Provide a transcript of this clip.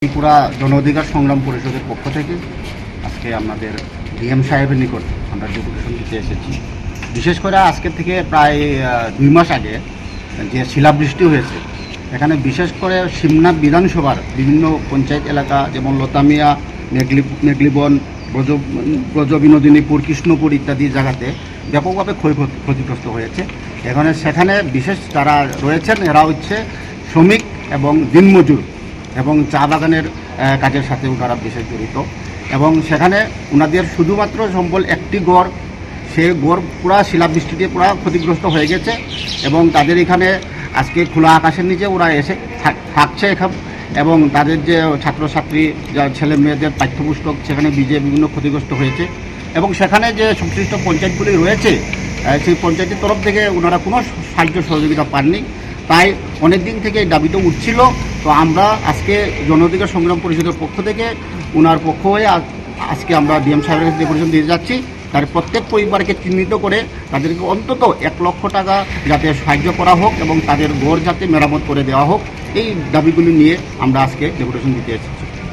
ত্রিপুরা জন অধিকার সংগ্রাম পরিষদের পক্ষ থেকে আজকে আমাদের ডিএম সাহেবের নিকট আমরা ডেপুটেশন দিতে এসেছি। বিশেষ করে আজকের থেকে প্রায় 2 মাস আগে যে শিলাবৃষ্টি হয়েছে, এখানে বিশেষ করে শিমনা বিধানসভার বিভিন্ন পঞ্চায়েত এলাকা যেমন লতামিয়া, মেঘলিবন, ব্রজবিনোদিনীপুর, কৃষ্ণপুর ইত্যাদি জায়গাতে ব্যাপকভাবে ক্ষতিগ্রস্ত হয়েছে। সেখানে বিশেষ যারা রয়েছেন এরা হচ্ছে শ্রমিক এবং দিনমজুর এবং চা বাগানের কাজের সাথে ওনারা বিশেষ জড়িত। এবং সেখানে ওনাদের শুধুমাত্র সম্বল একটি গড়, সে গড় পুরা শিলাবৃষ্টিতে পুরা ক্ষতিগ্রস্ত হয়ে গেছে এবং তাদের এখানে আজকে খোলা আকাশের নিচে ওরা এসে থাকছে এখানে। এবং তাদের যে ছাত্রছাত্রী যা ছেলে মেয়েদের পাঠ্যপুস্তক সেখানে ভিজে বিভিন্ন ক্ষতিগ্রস্ত হয়েছে। এবং সেখানে যে সংশ্লিষ্ট পঞ্চায়েতগুলি রয়েছে সেই পঞ্চায়েতের তরফ থেকে ওনারা কোনো সাহায্য সহযোগিতা পাননি। তাই অনেক দিন থেকে এই দাবিটা উঠছিল। তো আমরা আজকে জন অধিকার সংগ্রাম পরিষদের পক্ষ থেকে ওনার পক্ষ হয়ে আজকে আমরা ডিএম সাহেবের কাছে ডেপুটেশন দিয়ে যাচ্ছি। তার প্রত্যেক পরিবারকে চিহ্নিত করে তাদেরকে অন্তত 1 লক্ষ টাকা যাতে সাহায্য করা হোক এবং তাদের ঘর যাতে মেরামত করে দেওয়া হোক, এই দাবিগুলি নিয়ে আমরা আজকে ডেপুটেশন দিতে এসেছি।